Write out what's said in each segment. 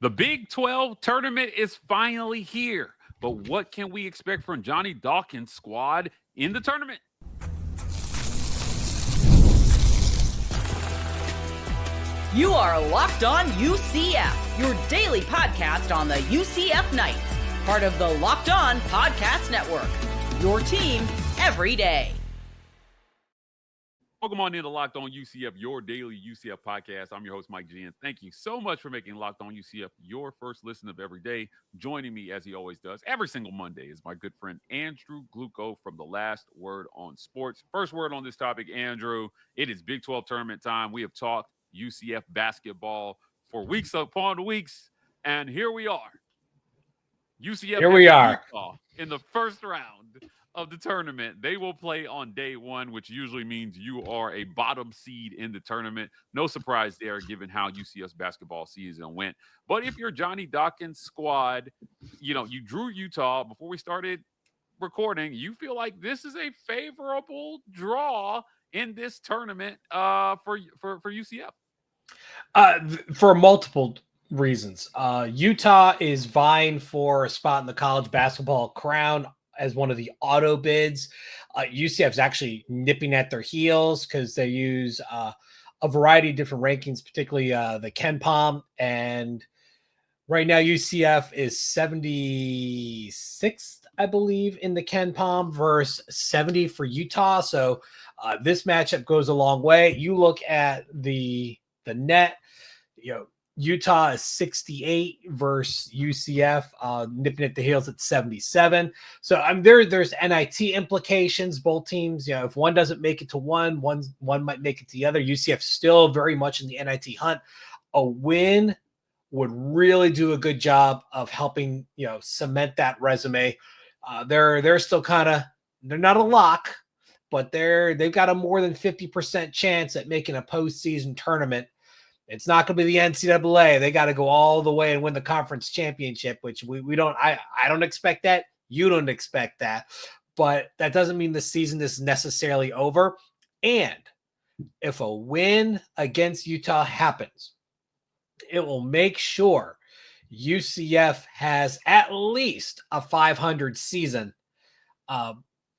The Big 12 tournament is finally here, but what can we expect from Johnny Dawkins' squad in the tournament? You are Locked On UCF, your daily podcast on the UCF Knights, part of the Locked On Podcast Network, your team every day. Welcome on into Locked On UCF, your daily UCF podcast. I'm your host, Mike G, and thank you so much for making Locked On UCF your first listen of every day. Joining me, as he always does, every single Monday is my good friend, Andrew Gluco from The Last Word on Sports. First word on this topic, Andrew, it is Big 12 tournament time. We have talked UCF basketball for weeks upon weeks, and here we are. UCF Utah in the first round of the tournament. They will play on day one, which usually means you are a bottom seed in the tournament. No surprise there, given how UCF's basketball season went. But if you're Johnny Dawkins' squad, you drew Utah before we started recording. You feel like this is a favorable draw in this tournament for UCF? For multiple reasons. Utah is vying for a spot in the college basketball crown as one of the auto bids. UCF is actually nipping at their heels because they use a variety of different rankings, particularly the KenPom. And right now UCF is 76th, I believe, in the KenPom versus 70 for Utah. So this matchup goes a long way. You look at the net, Utah is 68 versus UCF, nipping at the heels at 77. So there's NIT implications. Both teams, if one doesn't make it to one might make it to the other. UCF still very much in the NIT hunt. A win would really do a good job of helping, cement that resume. They're still they're not a lock, but they've got a more than 50% chance at making a postseason tournament. It's not going to be the NCAA. They got to go all the way and win the conference championship, which we don't. I don't expect that. You don't expect that. But that doesn't mean the season is necessarily over. And if a win against Utah happens, it will make sure UCF has at least a 500 season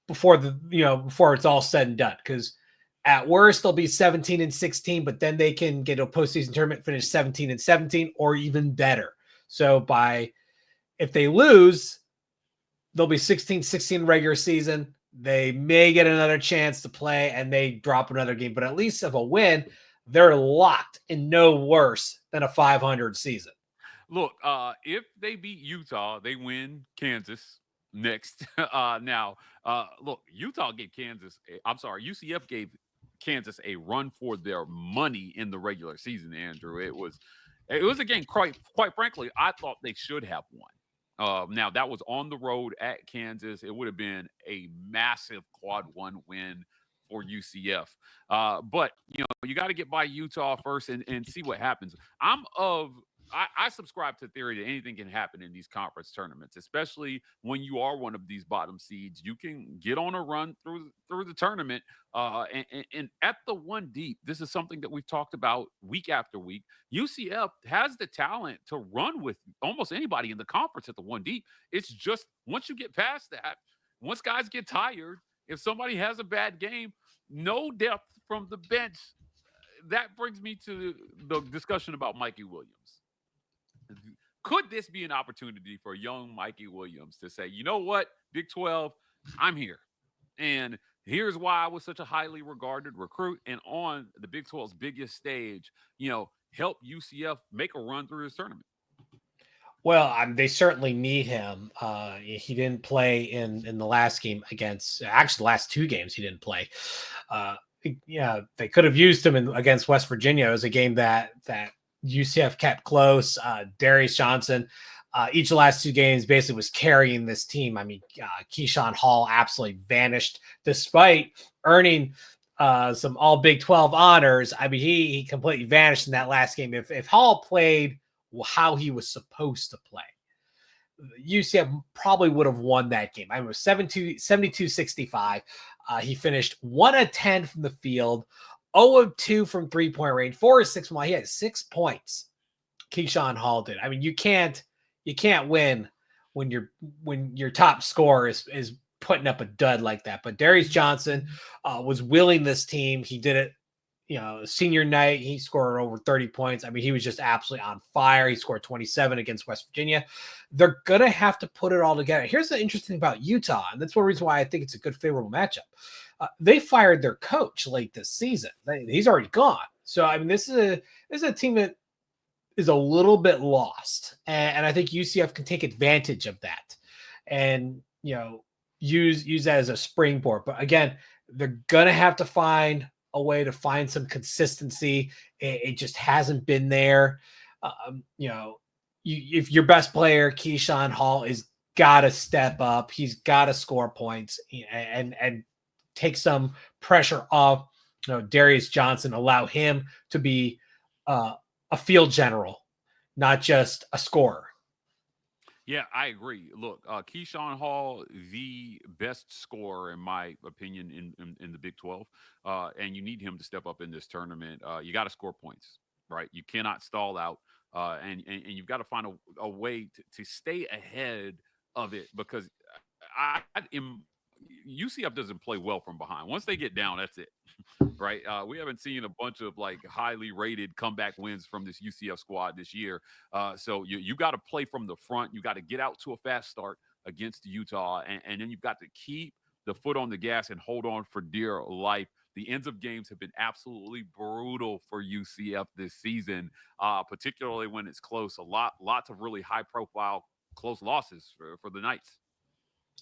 before it's all said and done. Because at worst, they'll be 17-16, but then they can get a postseason tournament, finish 17-17, or even better. So if they lose, they'll be 16-16 regular season. They may get another chance to play and they drop another game, but at least if a win, they're locked in no worse than a 500 season. Look, if they beat Utah, they win Kansas next. Look, UCF gave Kansas a run for their money in the regular season, Andrew. It was a game, quite frankly, I thought they should have won. Now, that was on the road at Kansas. It would have been a massive quad one win for UCF. But, you got to get by Utah first and see what happens. I subscribe to the theory that anything can happen in these conference tournaments, especially when you are one of these bottom seeds. You can get on a run through the tournament. And at the one deep, this is something that we've talked about week after week. UCF has the talent to run with almost anybody in the conference at the one deep. It's just once you get past that, once guys get tired, if somebody has a bad game, no depth from the bench. That brings me to the discussion about Mikey Williams. Could this be an opportunity for young Mikey Williams to say, you know what, Big 12, I'm here. And here's why I was such a highly regarded recruit. And on the Big 12's biggest stage, help UCF make a run through this tournament. Well, they certainly need him. He didn't play in the last game the last two games he didn't play. They could have used him against West Virginia. It was a game that UCF kept close. Darius Johnson, each of the last two games basically was carrying this team. I mean, Keyshawn Hall absolutely vanished despite earning some all Big 12 honors. I mean, he completely vanished in that last game. If Hall played how he was supposed to play, UCF probably would have won that game. I mean, it was 72-65. He finished 1 of 10 from the field, 0 of 2 from 3-point range, 4 of 6 from he had 6 points Keyshawn Hall did. I mean, you can't win when your top scorer is putting up a dud like that. But Darius Johnson was willing this team. He did it, senior night. He scored over 30 points. I mean, he was just absolutely on fire. He scored 27 against West Virginia. They're going to have to put it all together. Here's the interesting thing about Utah, and that's one reason why I think it's a good, favorable matchup. They fired their coach late this season. He's already gone. So, I mean, this is a team that is a little bit lost. And I think UCF can take advantage of that and, use that as a springboard. But again, they're going to have to find a way to find some consistency. It just hasn't been there. If your best player, Keyshawn Hall, is got to step up. He's got to score points and take some pressure off, Darius Johnson, allow him to be a field general, not just a scorer. Yeah, I agree. Look, Keyshawn Hall, the best scorer, in my opinion, in the Big 12, and you need him to step up in this tournament. You got to score points, right? You cannot stall out, and you've got to find a way to stay ahead of it, because UCF doesn't play well from behind. Once they get down, that's it, right? We haven't seen a bunch of highly rated comeback wins from this UCF squad this year. So you got to play from the front. You got to get out to a fast start against Utah, and then you've got to keep the foot on the gas and hold on for dear life. The ends of games have been absolutely brutal for UCF this season, particularly when it's close. Lots of really high-profile close losses for the Knights.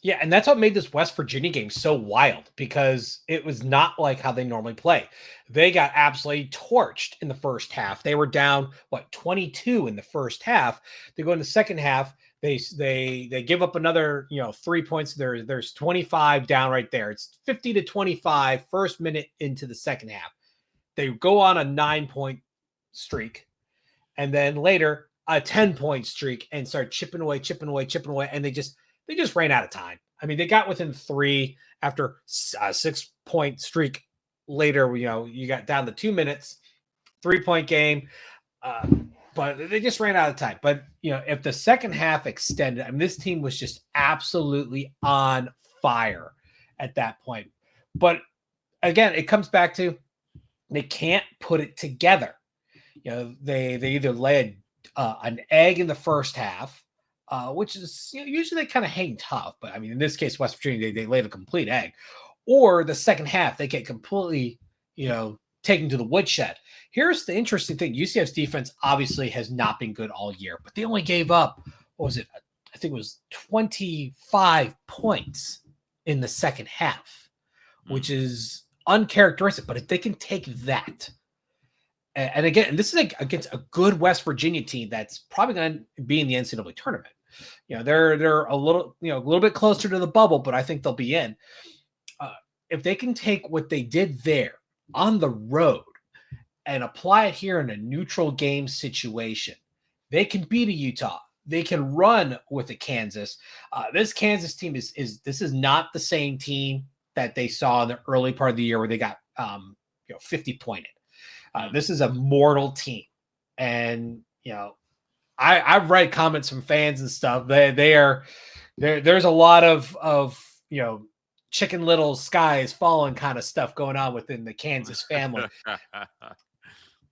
Yeah, and that's what made this West Virginia game so wild, because it was not like how they normally play. They got absolutely torched in the first half. They were down 22 in the first half. They go in the second half. They give up another 3 points. There's 25 down right there. It's 50-25 first minute into the second half. They go on a 9-point streak, and then later a 10-point streak, and start chipping away, and they just ran out of time. I mean, they got within 3 after a 6-point streak. Later, you got down to 2 minutes, 3-point game, but they just ran out of time. But, if the second half extended, I mean, this team was just absolutely on fire at that point. But again, it comes back to they can't put it together. They either lay an egg in the first half, which is usually they kind of hang tough, but I mean, in this case, West Virginia, they laid a complete egg, or the second half they get completely taken to the woodshed. Here's the interesting thing: UCF's defense obviously has not been good all year, but they only gave up, what was it? I think it was 25 points in the second half, which is uncharacteristic. But if they can take that, and again, this is against a good West Virginia team that's probably going to be in the NCAA tournament. They're a little bit closer to the bubble, but I think they'll be in. If they can take what they did there on the road and apply it here in a neutral game situation, they can beat a Utah. They can run with a Kansas. This Kansas team this is not the same team that they saw in the early part of the year where they got 50 pointed. This is a mortal team, and I've read comments from fans and stuff. There's a lot of Chicken Little sky is falling kind of stuff going on within the Kansas family.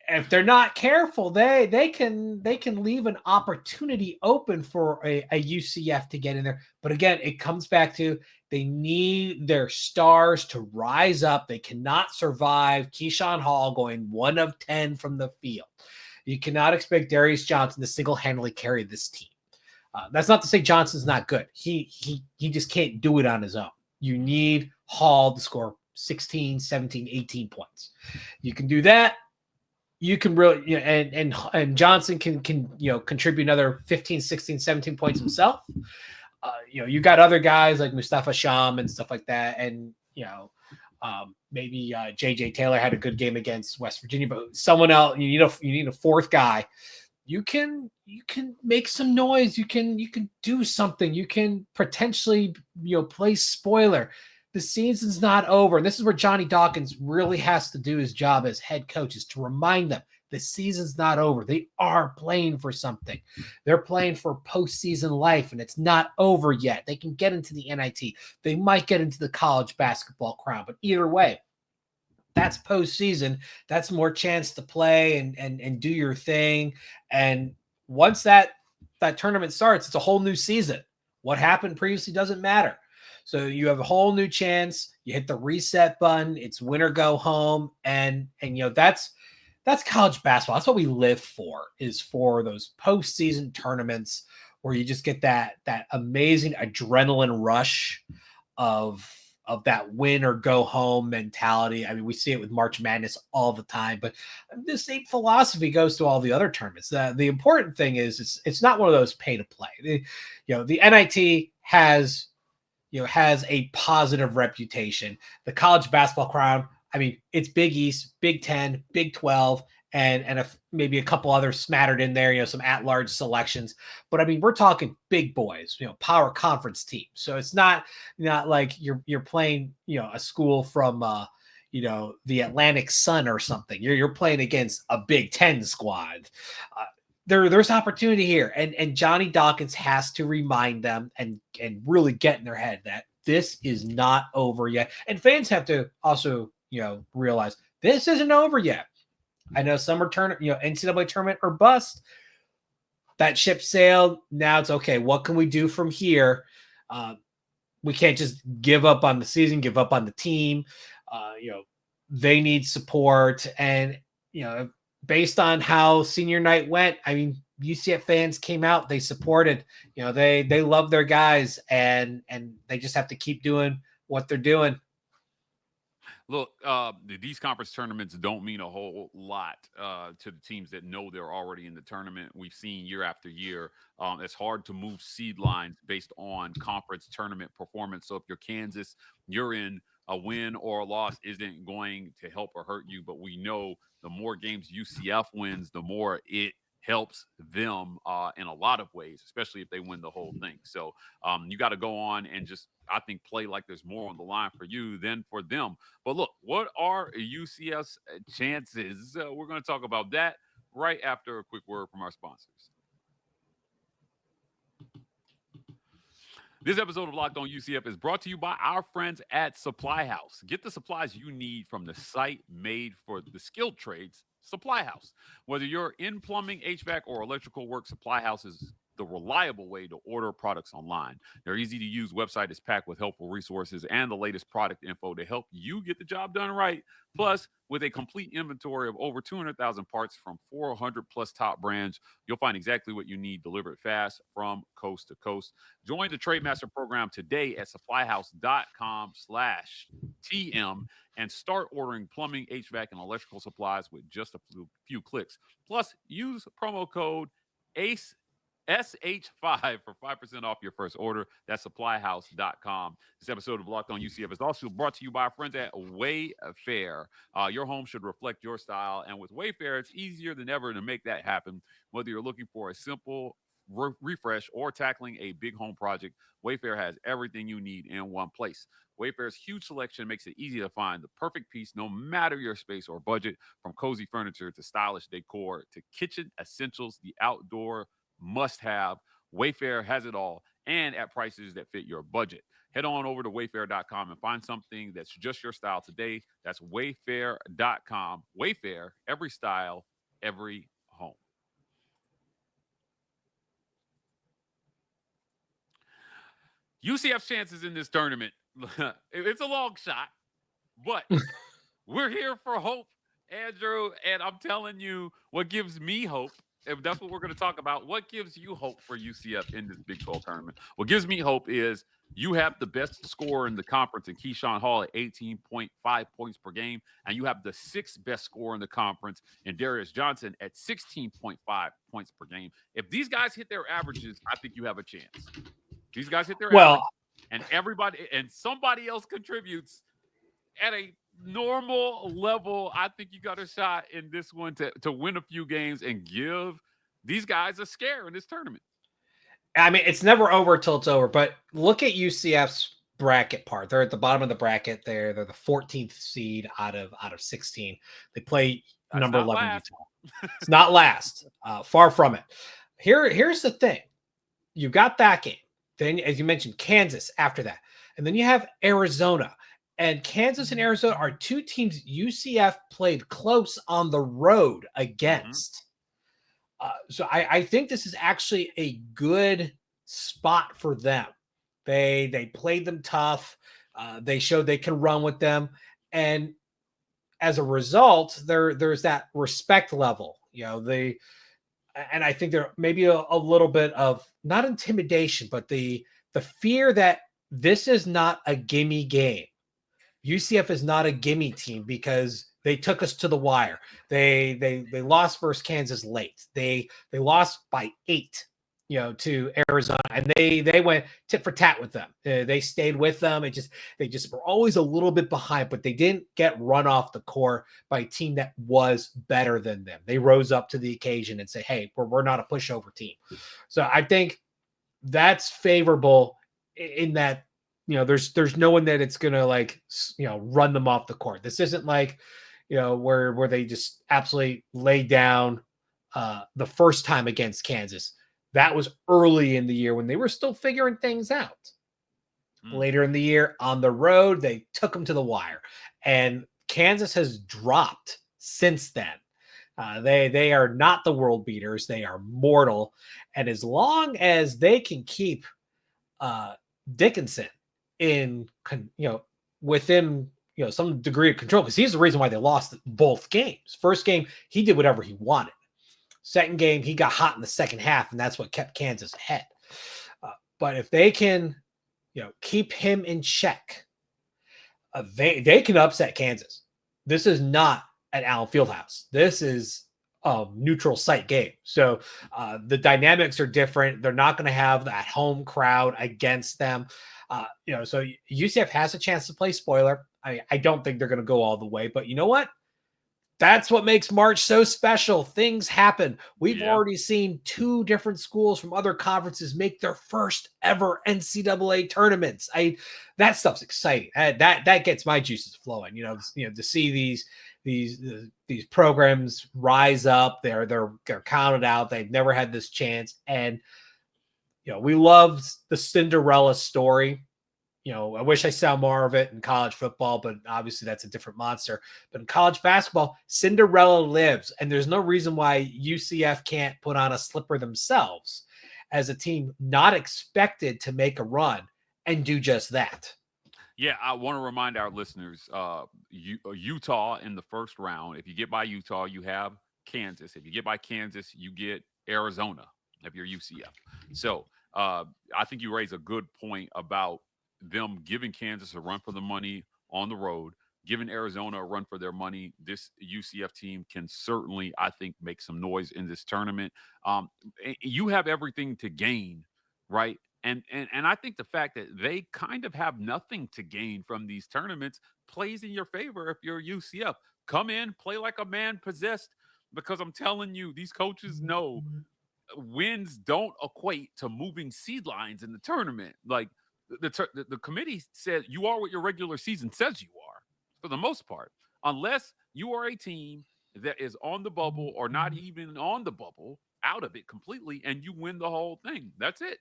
If they're not careful, they can leave an opportunity open for a UCF to get in there. But again, it comes back to they need their stars to rise up. They cannot survive Keyshawn Hall going 1 of 10 from the field. You cannot expect Darius Johnson to single-handedly carry this team. That's not to say Johnson's not good. He just can't do it on his own. You need Hall to score 16, 17, 18 points. You can do that. You can really, and Johnson can contribute another 15, 16, 17 points himself. You got other guys like Mustafa Sham and stuff like that. And, maybe JJ Taylor had a good game against West Virginia, but someone else, you need a fourth guy. You can make some noise. You can do something. You can potentially, play spoiler. The season's not over. And this is where Johnny Dawkins really has to do his job as head coach, is to remind them The season's not over. They are playing for something. They're playing for postseason life, and it's not over yet. They can get into the NIT. They might get into the college basketball crown, but either way, that's postseason. That's more chance to play and do your thing. And once that tournament starts, it's a whole new season. What happened previously doesn't matter. So you have a whole new chance. You hit the reset button. It's win or go home. And that's college basketball. That's what we live for, is for those postseason tournaments where you just get that amazing adrenaline rush of that win or go home mentality. I mean, we see it with March Madness all the time, but the same philosophy goes to all the other tournaments. The important thing is it's not one of those pay to play. The NIT has a positive reputation. The college basketball crown, I mean, it's Big East, Big 10, Big 12, and maybe a couple others smattered in there, some at-large selections. But I mean, we're talking big boys, power conference teams. So it's not like you're playing, a school from the Atlantic Sun or something. You're playing against a Big 10 squad. There's opportunity here, and Johnny Dawkins has to remind them and really get in their head that this is not over yet. And fans have to also realize this isn't over yet. I know some return, NCAA tournament or bust. That ship sailed. Now it's okay. What can we do from here? We can't just give up on the season, give up on the team. They need support. And, based on how senior night went, I mean, UCF fans came out, they supported, they love their guys, and they just have to keep doing what they're doing. Look, these conference tournaments don't mean a whole lot to the teams that know they're already in the tournament. We've seen year after year, it's hard to move seed lines based on conference tournament performance. So if you're Kansas, you're in, a win or a loss isn't going to help or hurt you. But we know the more games UCF wins, the more it helps them in a lot of ways, especially if they win the whole thing. So you got to go on and just, I think, play like there's more on the line for you than for them. But look, what are UCF's chances? We're going to talk about that right after a quick word from our sponsors. This episode of Locked On UCF is brought to you by our friends at Supply House. Get the supplies you need from the site made for the skilled trades, Supply House. Whether you're in plumbing, HVAC, or electrical work, Supply House is the reliable way to order products online. Their easy-to-use website is packed with helpful resources and the latest product info to help you get the job done right. Plus, with a complete inventory of over 200,000 parts from 400-plus top brands, you'll find exactly what you need delivered fast from coast to coast. Join the Trademaster program today at supplyhouse.com/TM and start ordering plumbing, HVAC, and electrical supplies with just a few clicks. Plus, use promo code SH5 for 5% off your first order. That's supplyhouse.com. This episode of Locked On UCF is also brought to you by our friends at Wayfair. Your home should reflect your style, and with Wayfair, it's easier than ever to make that happen. Whether you're looking for a simple refresh or tackling a big home project, Wayfair has everything you need in one place. Wayfair's huge selection makes it easy to find the perfect piece no matter your space or budget, from cozy furniture to stylish decor to kitchen essentials, the outdoor must-have. Wayfair has it all, and at prices that fit your budget. Head on over to wayfair.com and find something that's just your style today. That's wayfair.com. Wayfair, every style, every home. UCF's chances in this tournament, it's a long shot, but we're here for hope, Andrew, and I'm telling you what gives me hope. And that's what we're going to talk about. What gives you hope for UCF in this Big 12 tournament? What gives me hope is you have the best scorer in the conference in Keyshawn Hall at 18.5 points per game, and you have the sixth best scorer in the conference in Darius Johnson at 16.5 points per game. If these guys hit their averages, I think you have a chance. These guys hit their average, and somebody else contributes at a normal level. I think you got a shot in this one to win a few games and give these guys a scare in this tournament. I mean, it's never over till it's over, but look at UCF's bracket part. They're at the bottom of the bracket. They're the 14th seed out of 16. They play number 11 Utah. It's not last. Far from it. Here's the thing. You got that game. Then, as you mentioned, Kansas after that. And then you have Arizona. And Kansas and Arizona are two teams UCF played close on the road against. So I think this is actually a good spot for them. They played them tough. They showed they can run with them. And as a result, there's that respect level. And I think there may be a little bit of not intimidation, but the fear that this is not a gimme game. UCF is not a gimme team because they took us to the wire. They lost versus Kansas late. They lost by 8, to Arizona, and they went tit for tat with them. They stayed with them. They just were always a little bit behind, but they didn't get run off the court by a team that was better than them. They rose up to the occasion and say, "Hey, we're not a pushover team." So I think that's favorable in that. There's no one that it's gonna run them off the court. This isn't like, where they just absolutely lay down the first time against Kansas. That was early in the year when they were still figuring things out. Later in the year on the road, they took them to the wire, and Kansas has dropped since then. They are not the world beaters. They are mortal. And as long as they can keep Dickinson within some degree of control, because he's the reason why they lost both games. First game, he did whatever he wanted. Second game, he got hot in the second half, and that's what kept Kansas ahead. But if they can, keep him in check, they can upset Kansas. This is not at Allen Fieldhouse. This is a neutral site game. So the dynamics are different. They're not going to have that home crowd against them. So UCF has a chance to play spoiler. I don't think they're going to go all the way, but you know what? That's what makes March so special. Things happen. We've already seen 2 different schools from other conferences make their first ever NCAA tournaments. That stuff's exciting. That gets my juices flowing. To see these programs rise up. They're counted out. They've never had this chance, and we love the Cinderella story. I wish I saw more of it in college football, but obviously that's a different monster. But in college basketball, Cinderella lives, and there's no reason why UCF can't put on a slipper themselves as a team not expected to make a run and do just that. Yeah, I want to remind our listeners, Utah in the first round. If you get by Utah, you have Kansas. If you get by Kansas, you get Arizona if you're UCF. So I think you raise a good point about them giving Kansas a run for the money on the road, giving Arizona a run for their money. This UCF team can certainly, I think, make some noise in this tournament. You have everything to gain, right? And I think the fact that they kind of have nothing to gain from these tournaments plays in your favor if you're UCF. Come in, play like a man possessed, because I'm telling you, these coaches know wins don't equate to moving seed lines in the tournament. Like, the committee said you are what your regular season says you are for the most part, unless you are a team that is on the bubble or not even on the bubble, out of it completely, and you win the whole thing. That's it.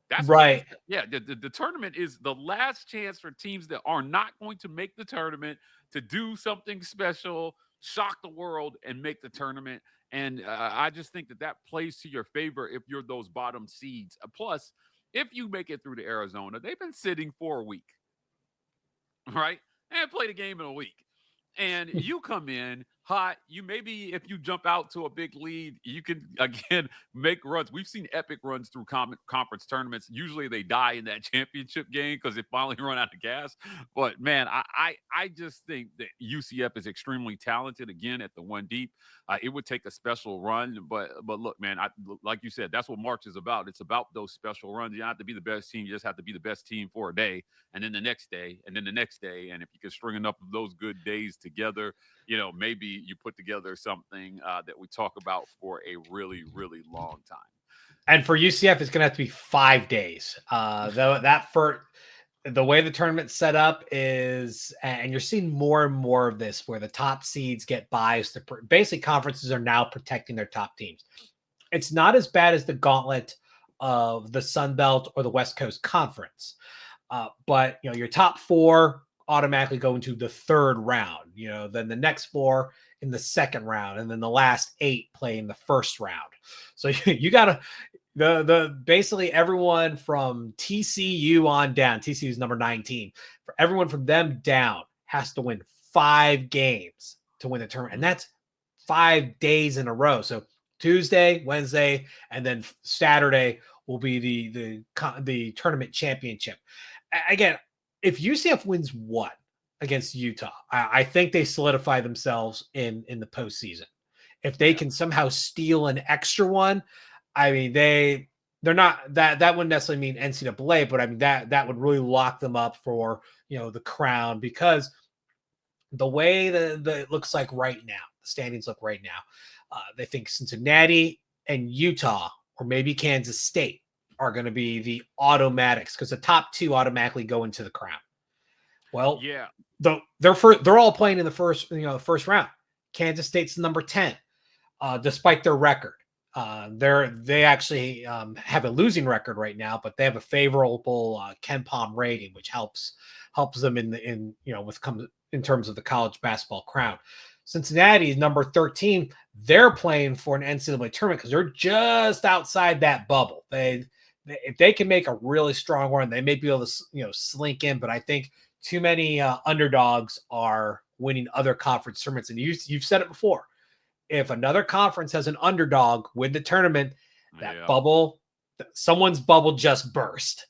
That's right. The tournament is the last chance for teams that are not going to make the tournament to do something special, shock the world, and make the tournament. And I just think that plays to your favor if you're those bottom seeds. Plus, if you make it through to Arizona, they've been sitting for a week, right? And played a game in a week. And you come in hot. If you jump out to a big lead, you can, again, make runs. We've seen epic runs through conference tournaments. Usually they die in that championship game because they finally run out of gas. But, man, I just think that UCF is extremely talented, again, at the one deep. It would take a special run. But look, man, like you said, that's what March is about. It's about those special runs. You don't have to be the best team. You just have to be the best team for a day, and then the next day, and then the next day. And if you can string enough of those good days together, maybe you put together something that we talk about for a really, really long time. And for UCF, it's going to have to be 5 days. Though that the way the tournament's set up is, and you're seeing more and more of this, where the top seeds get buys. Basically, conferences are now protecting their top teams. It's not as bad as the gauntlet of the Sun Belt or the West Coast Conference, but your top 4 automatically go into the 3rd round. Then the next 4 in the 2nd round, and then the last 8 play in the 1st round. So you got to basically everyone from TCU on down. TCU is number 19. For everyone from them down has to win 5 games to win the tournament, and that's 5 days in a row. So Tuesday, Wednesday, and then Saturday will be the tournament championship. Again, if UCF wins 1 against Utah, I think they solidify themselves in the postseason. If they can somehow steal an extra one, I mean, they're not that wouldn't necessarily mean NCAA, but I mean that would really lock them up for the crown, because the way that it looks like right now, the standings look right now, they think Cincinnati and Utah, or maybe Kansas State, are going to be the automatics, because the top 2 automatically go into the crown. Well, yeah, they're all playing in the first round. Kansas State's number 10, despite their record. They actually have a losing record right now, but they have a favorable Ken Pom rating, which helps them in terms of the college basketball crown. Cincinnati is number 13. They're playing for an NCAA tournament because they're just outside that bubble. If they can make a really strong run, they may be able to slink in. But I think too many underdogs are winning other conference tournaments. And you've said it before. If another conference has an underdog win the tournament, that bubble, someone's bubble just burst.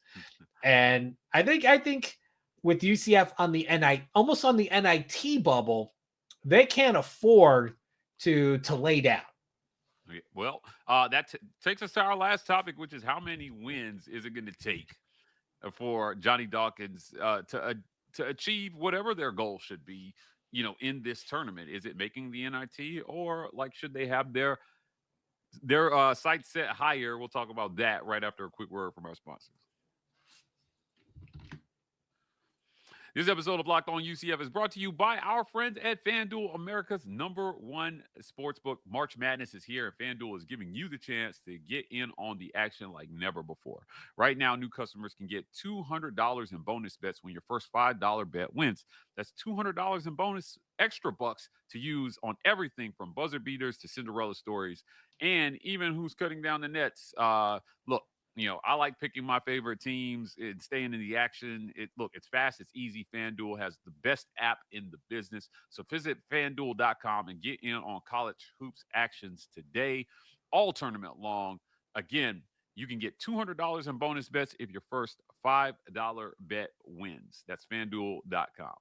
And I think with UCF on the almost on the NIT bubble, they can't afford to lay down. Well, that takes us to our last topic, which is how many wins is it going to take for Johnny Dawkins to achieve whatever their goal should be, in this tournament? Is it making the NIT, or should they have their sights set higher? We'll talk about that right after a quick word from our sponsors. This episode of Locked On UCF is brought to you by our friends at FanDuel, America's #1 sportsbook. March Madness is here, and FanDuel is giving you the chance to get in on the action like never before. Right now, new customers can get $200 in bonus bets when your first $5 bet wins. That's $200 in bonus extra bucks to use on everything from buzzer beaters to Cinderella stories, and even who's cutting down the nets. Look, I like picking my favorite teams and staying in the action. It's fast, it's easy. FanDuel has the best app in the business. So visit FanDuel.com and get in on college hoops actions today, all tournament long. Again, you can get $200 in bonus bets if your first $5 bet wins. That's FanDuel.com.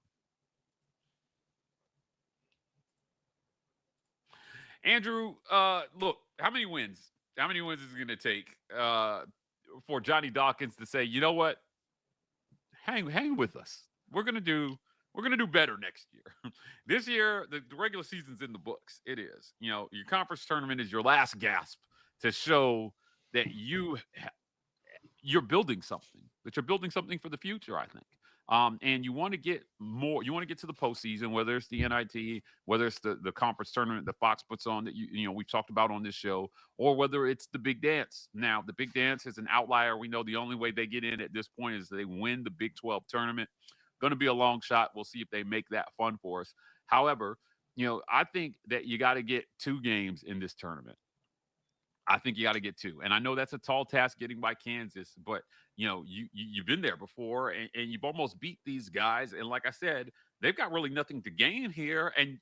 Andrew, look, how many wins? How many wins is it going to take for Johnny Dawkins to say, you know what, hang with us. We're gonna do better next year. This year, the regular season's in the books. It is. Your conference tournament is your last gasp to show that you're building something. That you're building something for the future, I think. And you want to get more. You want to get to the postseason, whether it's the NIT, whether it's the conference tournament that Fox puts on that we've talked about on this show, or whether it's the big dance. Now, the big dance is an outlier. We know the only way they get in at this point is they win the Big 12 tournament. Going to be a long shot. We'll see if they make that fun for us. However, I think that you got to get 2 games in this tournament. I think you got to get 2. And I know that's a tall task getting by Kansas, but you've been there before and you've almost beat these guys. And like I said, they've got really nothing to gain here. And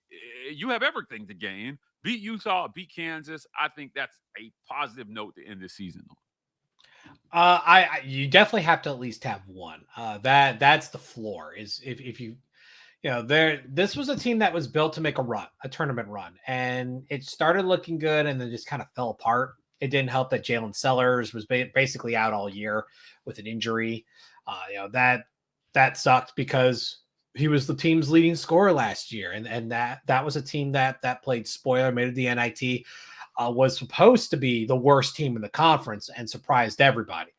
you have everything to gain. Beat Utah, beat Kansas. I think that's a positive note to end this season on. You definitely have to at least have 1. That's the floor. Is if you this was a team that was built to make a tournament run, and it started looking good and then just kind of fell apart. It didn't help that Jalen Sellers was basically out all year with an injury. That sucked because he was the team's leading scorer last year, and that was a team that played spoiler, made it the NIT, was supposed to be the worst team in the conference and surprised everybody.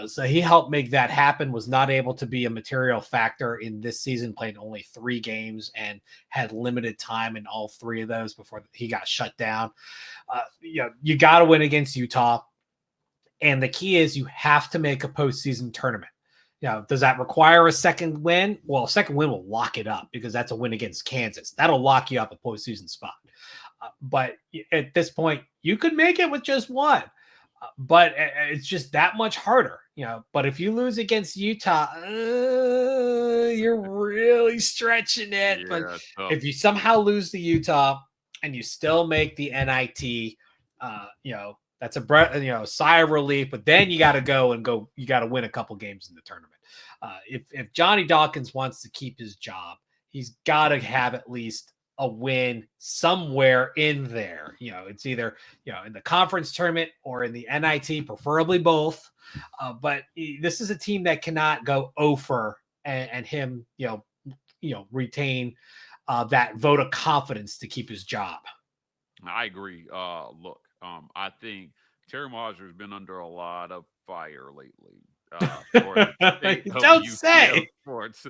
So he helped make that happen, was not able to be a material factor in this season, played only 3 games and had limited time in all 3 of those before he got shut down. You got to win against Utah. And the key is you have to make a postseason tournament. Does that require a second win? Well, a second win will lock it up because that's a win against Kansas. That'll lock you up a postseason spot. But at this point, you could make it with just one. But it's just that much harder, But if you lose against Utah, you're really stretching it. Yeah, but if you somehow lose to Utah and you still make the NIT, that's a sigh of relief. But then you got to you got to win a couple games in the tournament. If Johnny Dawkins wants to keep his job, he's got to have at least a win somewhere in there. It's either, in the conference tournament or in the NIT, preferably both. But this is a team that cannot go over and him, retain that vote of confidence to keep his job. I agree. Look, I think Terry Mauser has been under a lot of fire lately. For the state of Don't UCF say. Sports.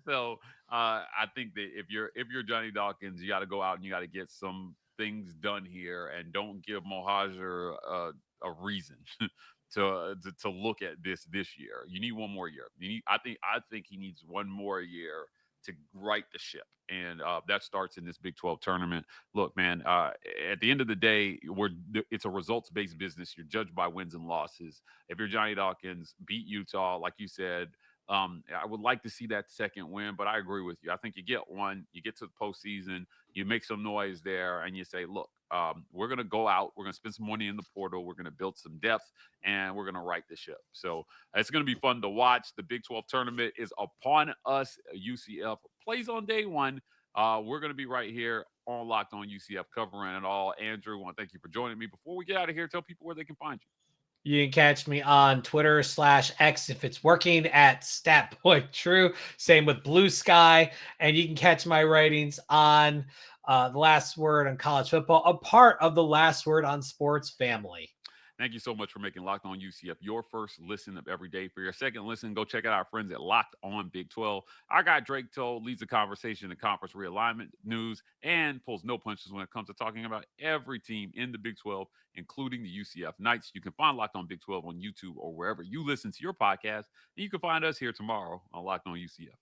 So I think that if you're Johnny Dawkins, you got to go out and you got to get some things done here, and don't give Mohajer a reason to look at this year. You need one more year. I think he needs one more year to right the ship, and that starts in this Big 12 tournament. Look, man, at the end of the day, it's a results-based business. You're judged by wins and losses. If you're Johnny Dawkins, beat Utah, like you said, I would like to see that second win, but I agree with you. I think you get one, you get to the postseason, you make some noise there, and you say, look, we're going to go out, we're going to spend some money in the portal, we're going to build some depth, and we're going to right the ship. So it's going to be fun to watch. The Big 12 tournament is upon us. UCF plays on day 1. We're going to be right here on Locked On UCF covering it all. Andrew, I want to thank you for joining me. Before we get out of here, tell people where they can find you. You can catch me on Twitter /X if it's working at StatBoyTrue. Same with Blue Sky. And you can catch my writings on The Last Word on College Football, a part of The Last Word on Sports family. Thank you so much for making Locked On UCF your first listen of every day. For your second listen, go check out our friends at Locked On Big 12. Our guy Drake Toll leads the conversation in conference realignment news and pulls no punches when it comes to talking about every team in the Big 12, including the UCF Knights. You can find Locked On Big 12 on YouTube or wherever you listen to your podcast. And you can find us here tomorrow on Locked On UCF.